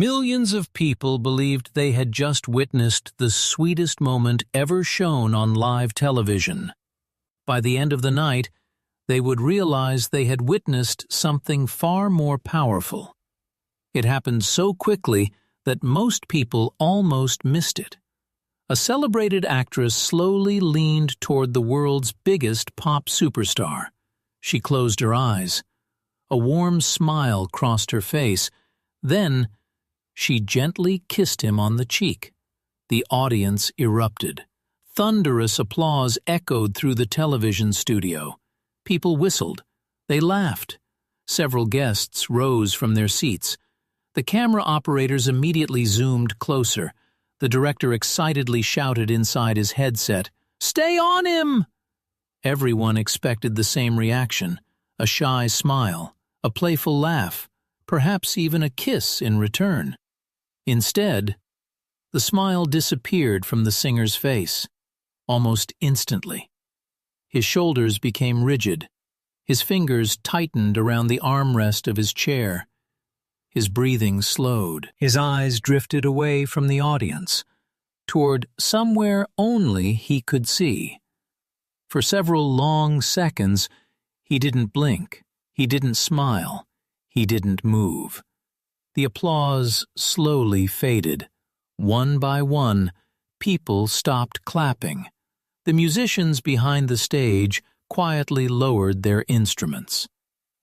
Millions of people believed they had just witnessed the sweetest moment ever shown on live television. By the end of the night, they would realize they had witnessed something far more powerful. It happened so quickly that most people almost missed it. A celebrated actress slowly leaned toward the world's biggest pop superstar. She closed her eyes. A warm smile crossed her face. Then, she gently kissed him on the cheek. The audience erupted. Thunderous applause echoed through the television studio. People whistled. They laughed. Several guests rose from their seats. The camera operators immediately zoomed closer. The director excitedly shouted inside his headset, "Stay on him!" Everyone expected the same reaction, a shy smile, a playful laugh, perhaps even a kiss in return. Instead, the smile disappeared from the singer's face, almost instantly. His shoulders became rigid. His fingers tightened around the armrest of his chair. His breathing slowed. His eyes drifted away from the audience, toward somewhere only he could see. For several long seconds, he didn't blink, he didn't smile, he didn't move. The applause slowly faded. One by one, people stopped clapping. The musicians behind the stage quietly lowered their instruments.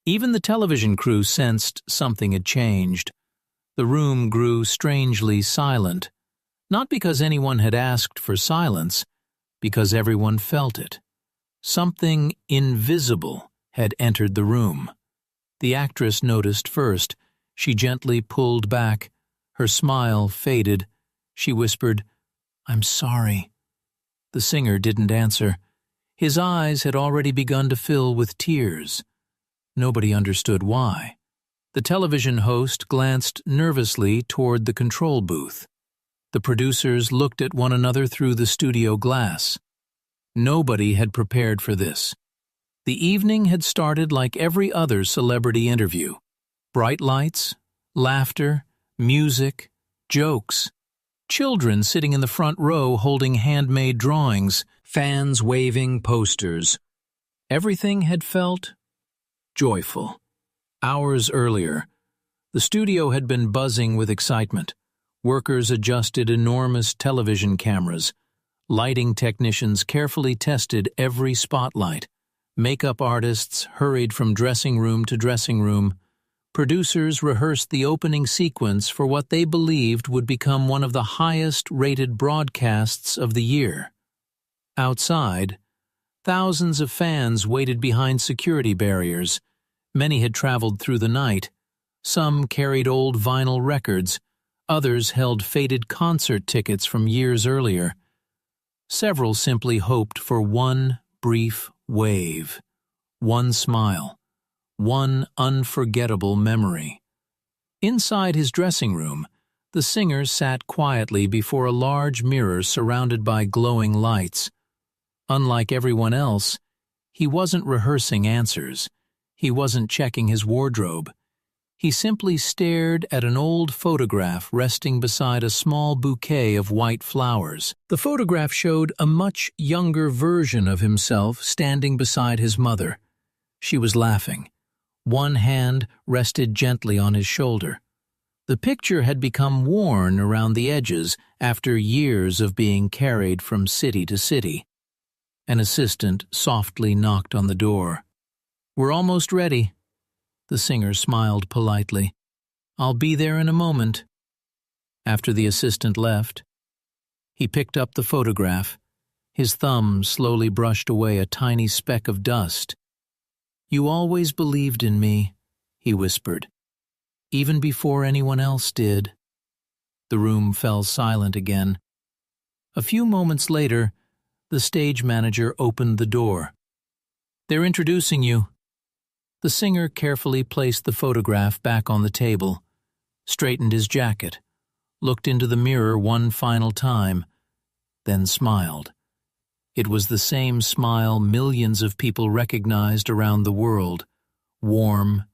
Even the television crew sensed something had changed. The room grew strangely silent, not because anyone had asked for silence, because everyone felt it. Something invisible had entered the room. The actress noticed first. She gently pulled back. Her smile faded. She whispered, "I'm sorry." The singer didn't answer. His eyes had already begun to fill with tears. Nobody understood why. The television host glanced nervously toward the control booth. The producers looked at one another through the studio glass. Nobody had prepared for this. The evening had started like every other celebrity interview. Bright lights, laughter, music, jokes. Children sitting in the front row holding handmade drawings, fans waving posters. Everything had felt joyful. Hours earlier, the studio had been buzzing with excitement. Workers adjusted enormous television cameras. Lighting technicians carefully tested every spotlight. Makeup artists hurried from dressing room to dressing room. Producers rehearsed the opening sequence for what they believed would become one of the highest-rated broadcasts of the year. Outside, thousands of fans waited behind security barriers. Many had traveled through the night. Some carried old vinyl records. Others held faded concert tickets from years earlier. Several simply hoped for one brief wave, one smile, one unforgettable memory. Inside his dressing room, the singer sat quietly before a large mirror surrounded by glowing lights. Unlike everyone else, he wasn't rehearsing answers. He wasn't checking his wardrobe. He simply stared at an old photograph resting beside a small bouquet of white flowers. The photograph showed a much younger version of himself standing beside his mother. She was laughing. One hand rested gently on his shoulder. The picture had become worn around the edges after years of being carried from city to city. An assistant softly knocked on the door. "We're almost ready." The singer smiled politely. "I'll be there in a moment." After the assistant left, he picked up the photograph. His thumb slowly brushed away a tiny speck of dust. "You always believed in me," he whispered, "even before anyone else did." The room fell silent again. A few moments later, the stage manager opened the door. "They're introducing you." The singer carefully placed the photograph back on the table, straightened his jacket, looked into the mirror one final time, then smiled. It was the same smile millions of people recognized around the world, warm,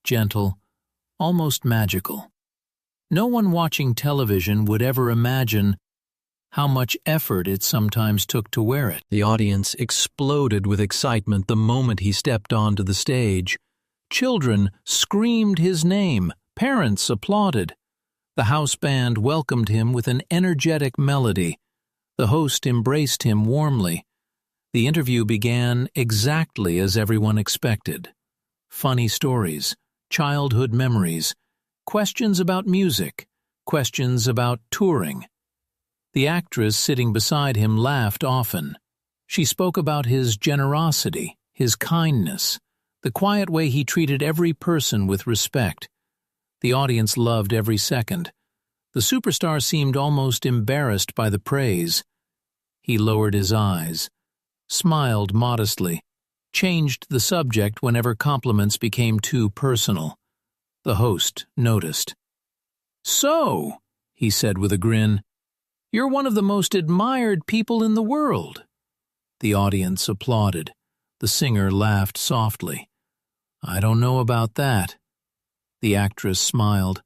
gentle, almost magical. No one watching television would ever imagine how much effort it sometimes took to wear it. The audience exploded with excitement the moment he stepped onto the stage. Children screamed his name. Parents applauded. The house band welcomed him with an energetic melody. The host embraced him warmly. The interview began exactly as everyone expected. Funny stories, childhood memories, questions about music, questions about touring. The actress sitting beside him laughed often. She spoke about his generosity, his kindness, the quiet way he treated every person with respect. The audience loved every second. The superstar seemed almost embarrassed by the praise. He lowered his eyes, smiled modestly, changed the subject whenever compliments became too personal. The host noticed. "So," he said with a grin, "you're one of the most admired people in the world." The audience applauded. The singer laughed softly. "I don't know about that." The actress smiled.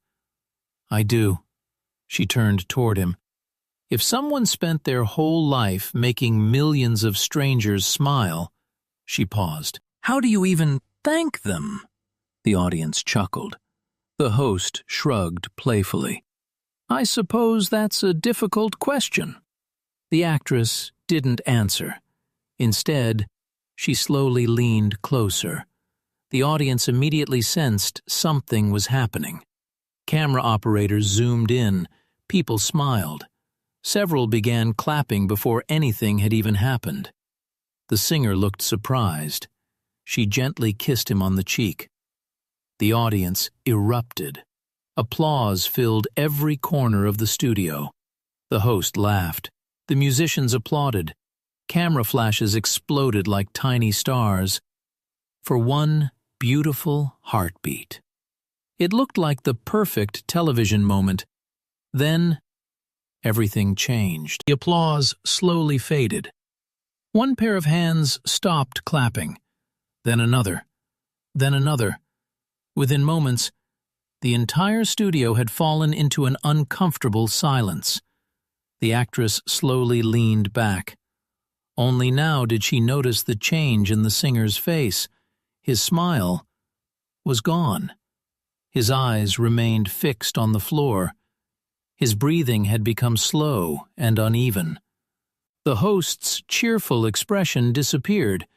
"I do." She turned toward him. "If someone spent their whole life making millions of strangers smile—" She paused. "How do you even thank them?" The audience chuckled. The host shrugged playfully. "I suppose that's a difficult question." The actress didn't answer. Instead, she slowly leaned closer. The audience immediately sensed something was happening. Camera operators zoomed in. People smiled. Several began clapping before anything had even happened. The singer looked surprised. She gently kissed him on the cheek. The audience erupted. Applause filled every corner of the studio. The host laughed. The musicians applauded. Camera flashes exploded like tiny stars. For one beautiful heartbeat. It looked like the perfect television moment. Then, everything changed. The applause slowly faded. One pair of hands stopped clapping. Then another. Then another. Within moments, the entire studio had fallen into an uncomfortable silence. The actress slowly leaned back. Only now did she notice the change in the singer's face. His smile was gone. His eyes remained fixed on the floor. His breathing had become slow and uneven. The host's cheerful expression disappeared.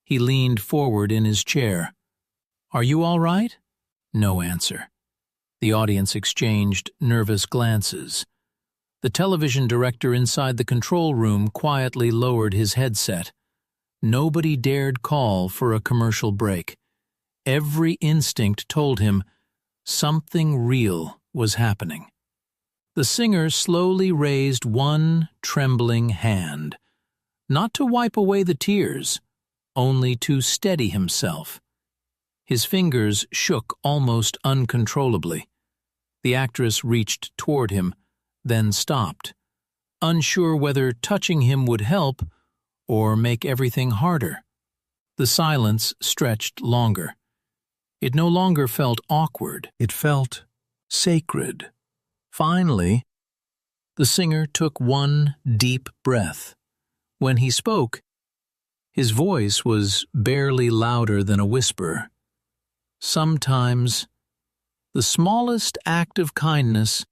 He leaned forward in his chair. "Are you all right?" No answer. The audience exchanged nervous glances. The television director inside the control room quietly lowered his headset. Nobody dared call for a commercial break. Every instinct told him something real was happening. The singer slowly raised one trembling hand, not to wipe away the tears, only to steady himself. His fingers shook almost uncontrollably. The actress reached toward him, then stopped, unsure whether touching him would help or make everything harder. The silence stretched longer. It no longer felt awkward. It felt sacred. Finally, the singer took one deep breath. When he spoke, his voice was barely louder than a whisper. "Sometimes, the smallest act of kindness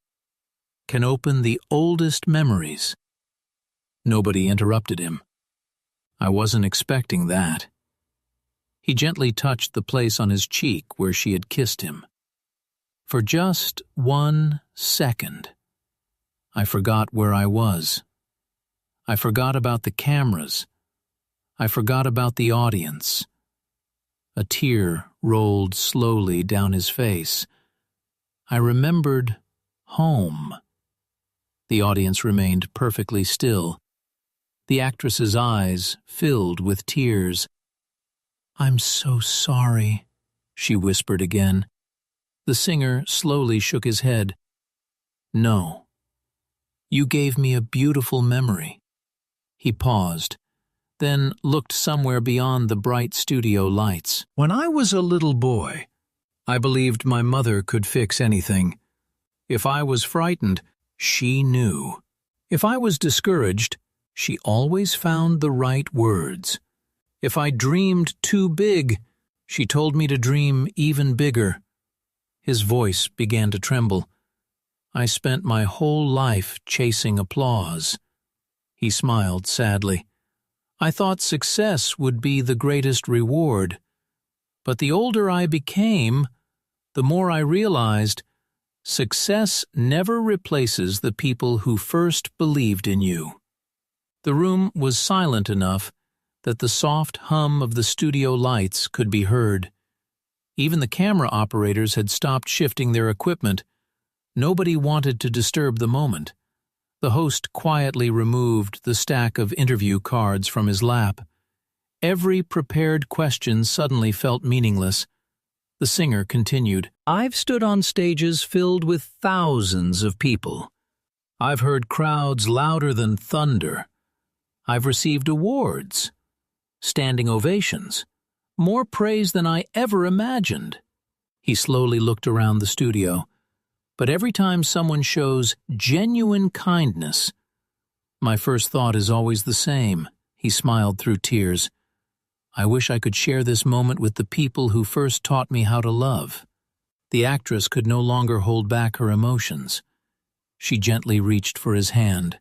can open the oldest memories." Nobody interrupted him. "I wasn't expecting that." He gently touched the place on his cheek where she had kissed him. "For just 1 second, I forgot where I was. I forgot about the cameras. I forgot about the audience." A tear rolled slowly down his face. "I remembered home." The audience remained perfectly still. The actress's eyes filled with tears. "I'm so sorry," she whispered again. The singer slowly shook his head. "No. You gave me a beautiful memory." He paused, then looked somewhere beyond the bright studio lights. "When I was a little boy, I believed my mother could fix anything. If I was frightened, she knew. If I was discouraged, she always found the right words. If I dreamed too big, she told me to dream even bigger. His voice began to tremble. I spent my whole life chasing applause. He smiled sadly. I thought success would be the greatest reward. But the older I became, the more I realized success never replaces the people who first believed in you. The room was silent enough that the soft hum of the studio lights could be heard. Even the camera operators had stopped shifting their equipment. Nobody wanted to disturb the moment. The host quietly removed the stack of interview cards from his lap. Every prepared question suddenly felt meaningless. The singer continued, I've stood on stages filled with thousands of people. I've heard crowds louder than thunder. I've received awards, standing ovations, more praise than I ever imagined. He slowly looked around the studio. But every time someone shows genuine kindness, my first thought is always the same. He smiled through tears. I wish I could share this moment with the people who first taught me how to love. The actress could no longer hold back her emotions. She gently reached for his hand.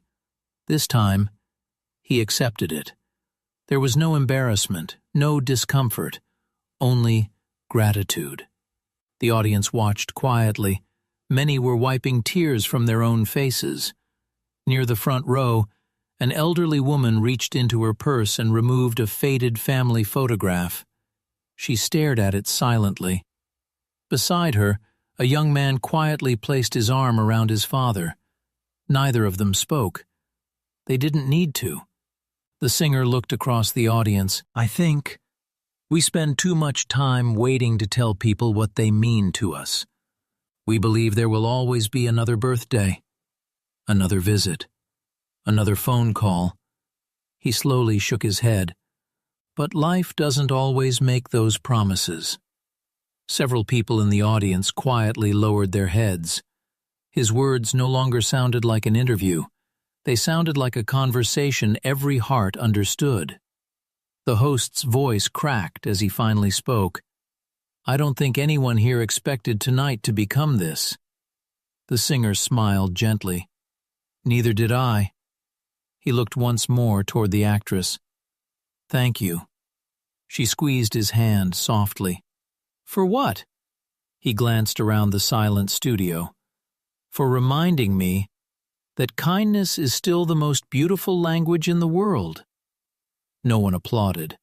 This time, he accepted it. There was no embarrassment, no discomfort, only gratitude. The audience watched quietly. Many were wiping tears from their own faces. Near the front row, an elderly woman reached into her purse and removed a faded family photograph. She stared at it silently. Beside her, a young man quietly placed his arm around his father. Neither of them spoke. They didn't need to. The singer looked across the audience. I think we spend too much time waiting to tell people what they mean to us. We believe there will always be another birthday, another visit, another phone call. He slowly shook his head. But life doesn't always make those promises. Several people in the audience quietly lowered their heads. His words no longer sounded like an interview. They sounded like a conversation every heart understood. The host's voice cracked as he finally spoke. I don't think anyone here expected tonight to become this. The singer smiled gently. Neither did I. He looked once more toward the actress. Thank you. She squeezed his hand softly. For what? He glanced around the silent studio. For reminding me that kindness is still the most beautiful language in the world. No one applauded.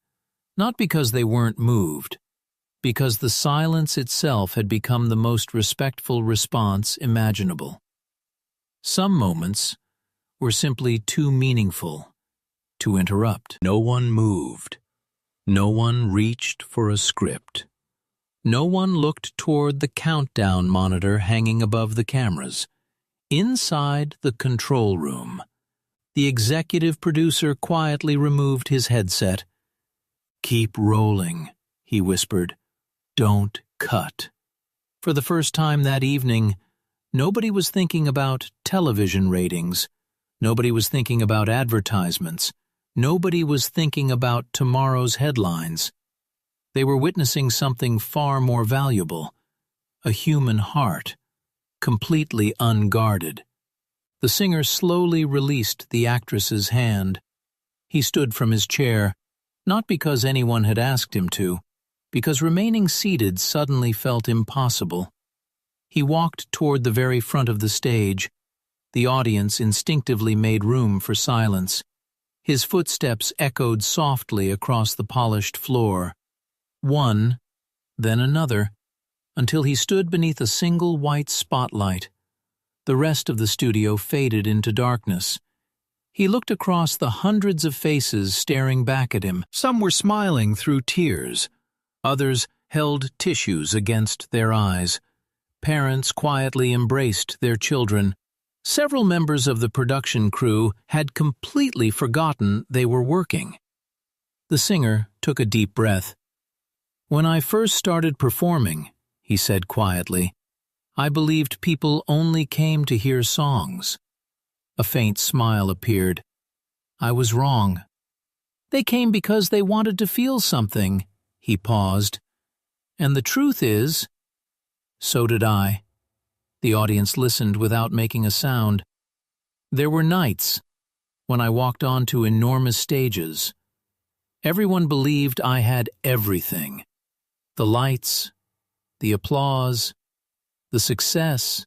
Not because they weren't moved, because the silence itself had become the most respectful response imaginable. Some moments were simply too meaningful to interrupt. No one moved. No one reached for a script. No one looked toward the countdown monitor hanging above the cameras. Inside the control room, the executive producer quietly removed his headset. Keep rolling, he whispered. Don't cut. For the first time that evening, nobody was thinking about television ratings. Nobody was thinking about advertisements. Nobody was thinking about tomorrow's headlines. They were witnessing something far more valuable, a human heart, completely unguarded. The singer slowly released the actress's hand. He stood from his chair, not because anyone had asked him to, because remaining seated suddenly felt impossible. He walked toward the very front of the stage. The audience instinctively made room for silence. His footsteps echoed softly across the polished floor. One, then another, until he stood beneath a single white spotlight. The rest of the studio faded into darkness. He looked across the hundreds of faces staring back at him. Some were smiling through tears. Others held tissues against their eyes. Parents quietly embraced their children. Several members of the production crew had completely forgotten they were working. The singer took a deep breath. When I first started performing, he said quietly, I believed people only came to hear songs. A faint smile appeared. I was wrong. They came because they wanted to feel something. He paused. And the truth is, so did I. The audience listened without making a sound. There were nights when I walked onto enormous stages. Everyone believed I had everything. The lights, the applause, the success.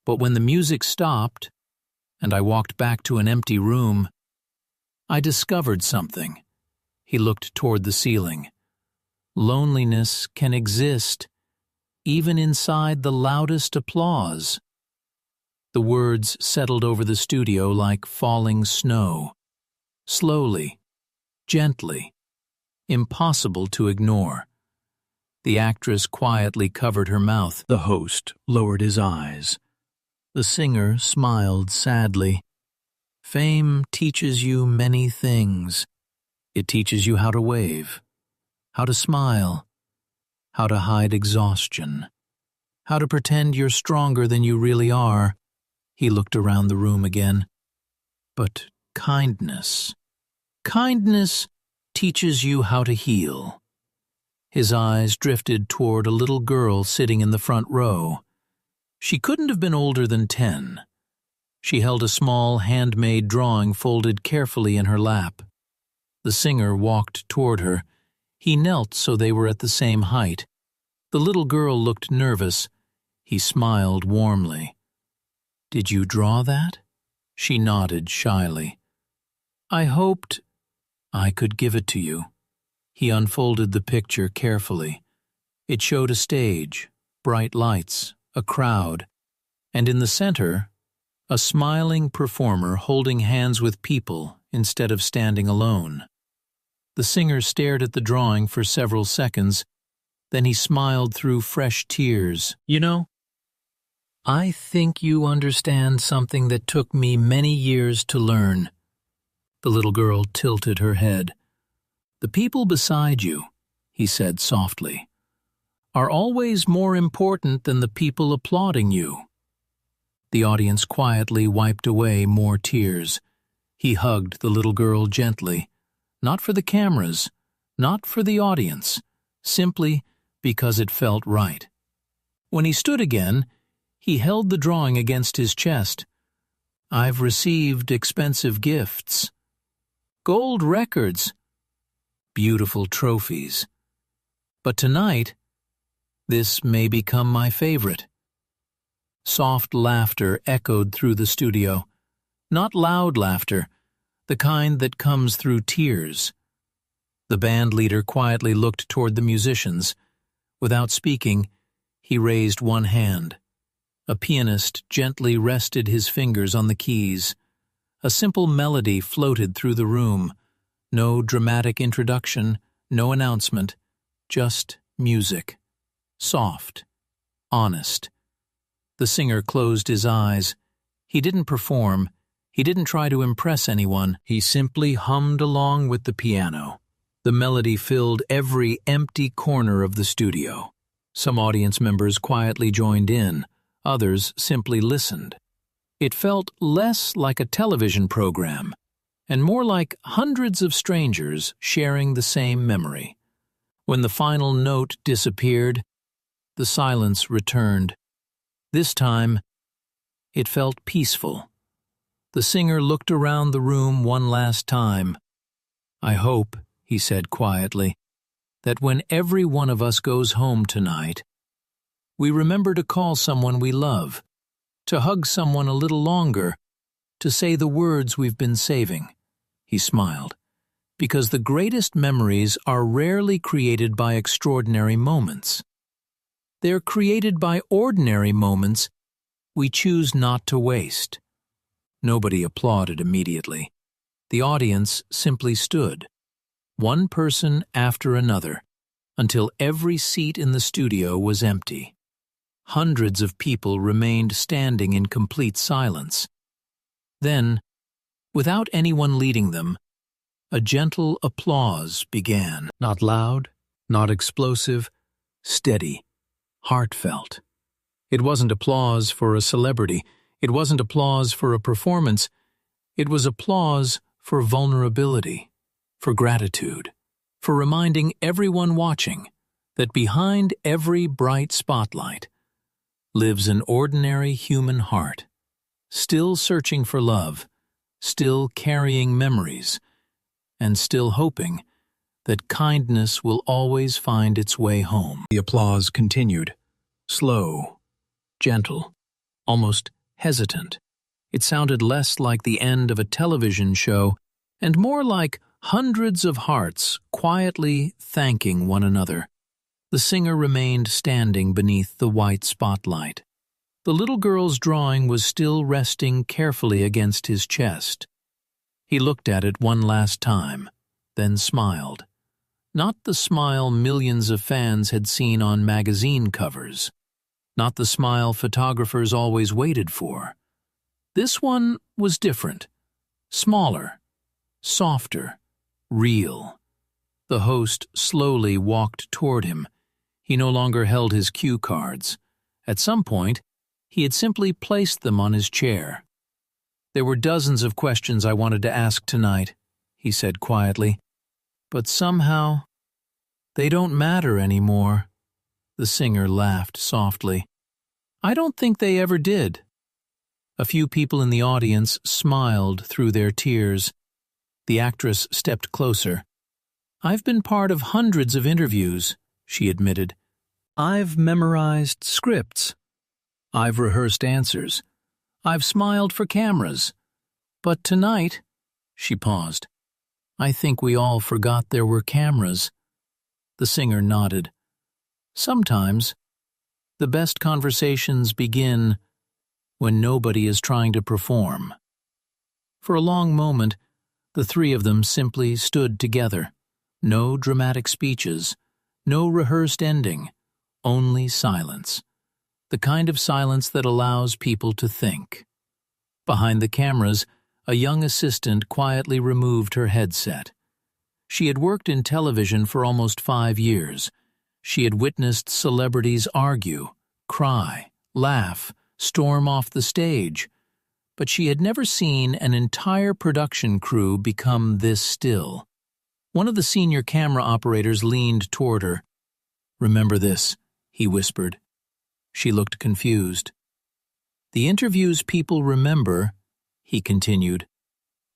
But when the music stopped, and I walked back to an empty room, I discovered something. He looked toward the ceiling. Loneliness can exist even inside the loudest applause. The words settled over the studio like falling snow. Slowly, gently, impossible to ignore. The actress quietly covered her mouth. The host lowered his eyes. The singer smiled sadly. Fame teaches you many things. It teaches you how to wave, how to smile, how to hide exhaustion, how to pretend you're stronger than you really are. He looked around the room again. But kindness teaches you how to heal. His eyes drifted toward a little girl sitting in the front row. She couldn't have been older than 10. She held a small handmade drawing folded carefully in her lap. The singer walked toward her. He knelt so they were at the same height. The little girl looked nervous. He smiled warmly. "Did you draw that?" She nodded shyly. "I hoped I could give it to you." He unfolded the picture carefully. It showed a stage, bright lights, a crowd, and in the center, a smiling performer holding hands with people instead of standing alone. The singer stared at the drawing for several seconds, then he smiled through fresh tears. "You know, I think you understand something that took me many years to learn." The little girl tilted her head. "The people beside you," he said softly, "are always more important than the people applauding you." The audience quietly wiped away more tears. He hugged the little girl gently, not for the cameras, not for the audience, simply because it felt right. When he stood again, he held the drawing against his chest. "I've received expensive gifts. Gold records, beautiful trophies. But tonight, this may become my favorite." Soft laughter echoed through the studio. Not loud laughter, the kind that comes through tears. The band leader quietly looked toward the musicians. Without speaking, he raised one hand. A pianist gently rested his fingers on the keys. A simple melody floated through the room. No dramatic introduction, no announcement, just music. Soft, honest. The singer closed his eyes. He didn't perform. He didn't try to impress anyone. He simply hummed along with the piano. The melody filled every empty corner of the studio. Some audience members quietly joined in. Others simply listened. It felt less like a television program and more like hundreds of strangers sharing the same memory. When the final note disappeared, the silence returned. This time, it felt peaceful. The singer looked around the room one last time. "I hope," he said quietly, "that when every one of us goes home tonight, we remember to call someone we love, to hug someone a little longer, to say the words we've been saving." He smiled. "Because the greatest memories are rarely created by extraordinary moments. They're created by ordinary moments we choose not to waste." Nobody applauded immediately. The audience simply stood, one person after another, until every seat in the studio was empty. Hundreds of people remained standing in complete silence. Then, without anyone leading them, a gentle applause began. Not loud, not explosive, steady, heartfelt. It wasn't applause for a celebrity. It wasn't applause for a performance. It was applause for vulnerability, for gratitude, for reminding everyone watching that behind every bright spotlight lives an ordinary human heart, still searching for love, still carrying memories, and still hoping that kindness will always find its way home. The applause continued, slow, gentle, almost hesitant. It sounded less like the end of a television show and more like hundreds of hearts quietly thanking one another. The singer remained standing beneath the white spotlight. The little girl's drawing was still resting carefully against his chest. He looked at it one last time, then smiled. Not the smile millions of fans had seen on magazine covers. Not the smile photographers always waited for. This one was different, smaller, softer, real. The host slowly walked toward him. He no longer held his cue cards. At some point, he had simply placed them on his chair. "There were dozens of questions I wanted to ask tonight," he said quietly. "But somehow, they don't matter anymore." The singer laughed softly. "I don't think they ever did." A few people in the audience smiled through their tears. The actress stepped closer. "I've been part of hundreds of interviews," she admitted. "I've memorized scripts. I've rehearsed answers. I've smiled for cameras. But tonight," she paused, "I think we all forgot there were cameras." The singer nodded. "Sometimes, the best conversations begin when nobody is trying to perform." For a long moment, the three of them simply stood together. No dramatic speeches, no rehearsed ending, only silence. The kind of silence that allows people to think. Behind the cameras, a young assistant quietly removed her headset. She had worked in television for almost 5 years. She had witnessed celebrities argue, cry, laugh, storm off the stage. But she had never seen an entire production crew become this still. One of the senior camera operators leaned toward her. "Remember this," he whispered. She looked confused. "The interviews people remember," he continued,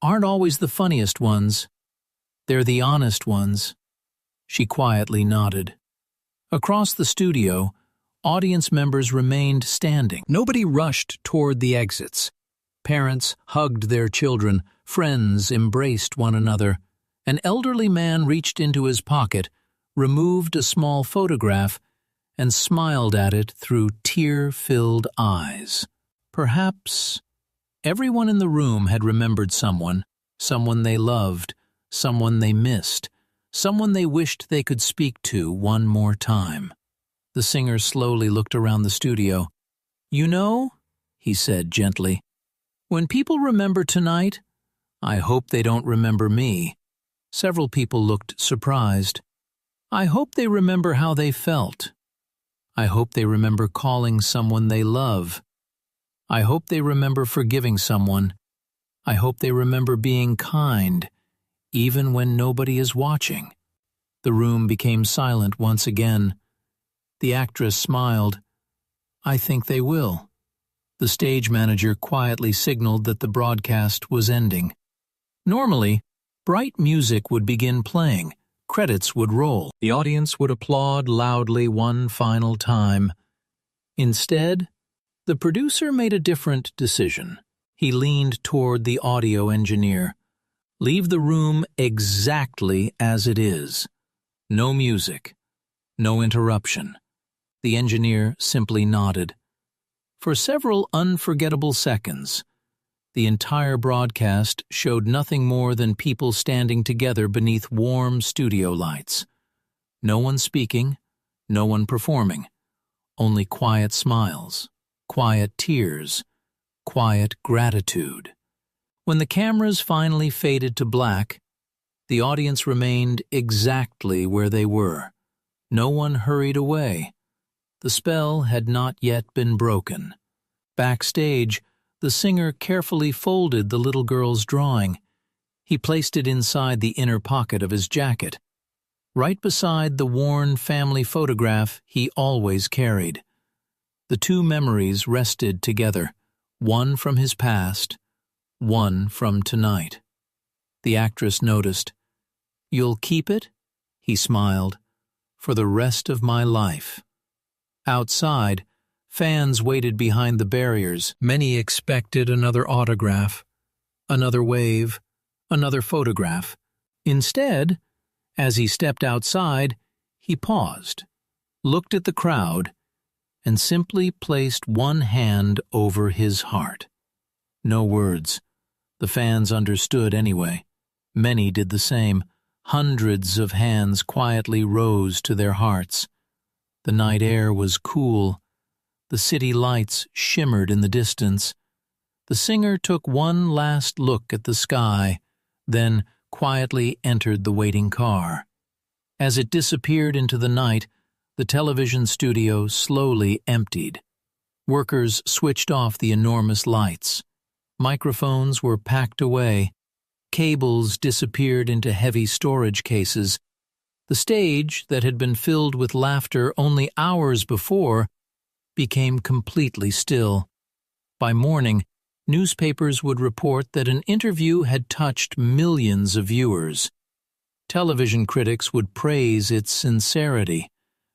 "aren't always the funniest ones. They're the honest ones." She quietly nodded. Across the studio, audience members remained standing. Nobody rushed toward the exits. Parents hugged their children, friends embraced one another. An elderly man reached into his pocket, removed a small photograph, and smiled at it through tear-filled eyes. Perhaps everyone in the room had remembered someone they loved, someone they missed, someone they wished they could speak to one more time. The singer slowly looked around the studio. "You know," he said gently, "when people remember tonight, I hope they don't remember me." Several people looked surprised. "I hope they remember how they felt. I hope they remember calling someone they love. I hope they remember forgiving someone. I hope they remember being kind, even when nobody is watching." The room became silent once again. The actress smiled. "I think they will." The stage manager quietly signaled that the broadcast was ending. Normally, bright music would begin playing. Credits would roll. The audience would applaud loudly one final time. Instead, the producer made a different decision. He leaned toward the audio engineer. "Leave the room exactly as it is. No music. No interruption." The engineer simply nodded. For several unforgettable seconds, the entire broadcast showed nothing more than people standing together beneath warm studio lights. No one speaking, no one performing, only quiet smiles, quiet tears, quiet gratitude. When the cameras finally faded to black, the audience remained exactly where they were. No one hurried away. The spell had not yet been broken. Backstage, the singer carefully folded the little girl's drawing. He placed it inside the inner pocket of his jacket, right beside the worn family photograph he always carried. The two memories rested together, one from his past, one from tonight. The actress noticed. "You'll keep it?" he smiled. "For the rest of my life." Outside, fans waited behind the barriers. Many expected another autograph, another wave, another photograph. Instead, as he stepped outside, he paused, looked at the crowd, and simply placed one hand over his heart. No words. The fans understood anyway. Many did the same. Hundreds of hands quietly rose to their hearts. The night air was cool. The city lights shimmered in the distance. The singer took one last look at the sky, then quietly entered the waiting car. As it disappeared into the night, the television studio slowly emptied. Workers switched off the enormous lights. Microphones were packed away. Cables disappeared into heavy storage cases. The stage, that had been filled with laughter only hours before, became completely still. By morning, newspapers would report that an interview had touched millions of viewers. Television critics would praise its sincerity.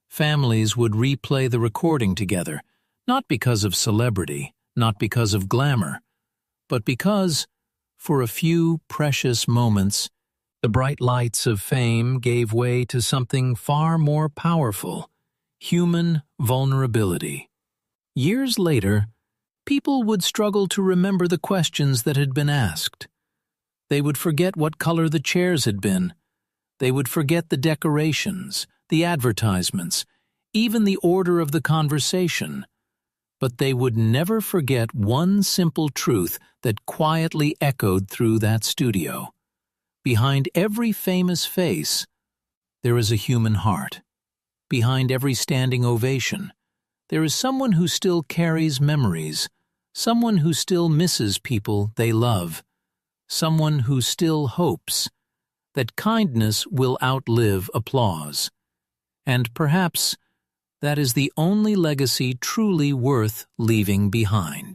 Families would replay the recording together, not because of celebrity, not because of glamour, but because, for a few precious moments, the bright lights of fame gave way to something far more powerful: human vulnerability. Years later, people would struggle to remember the questions that had been asked. They would forget what color the chairs had been. They would forget the decorations, the advertisements, even the order of the conversation. But they would never forget one simple truth that quietly echoed through that studio. Behind every famous face, there is a human heart. Behind every standing ovation, there is someone who still carries memories, someone who still misses people they love, someone who still hopes that kindness will outlive applause. And perhaps that is the only legacy truly worth leaving behind.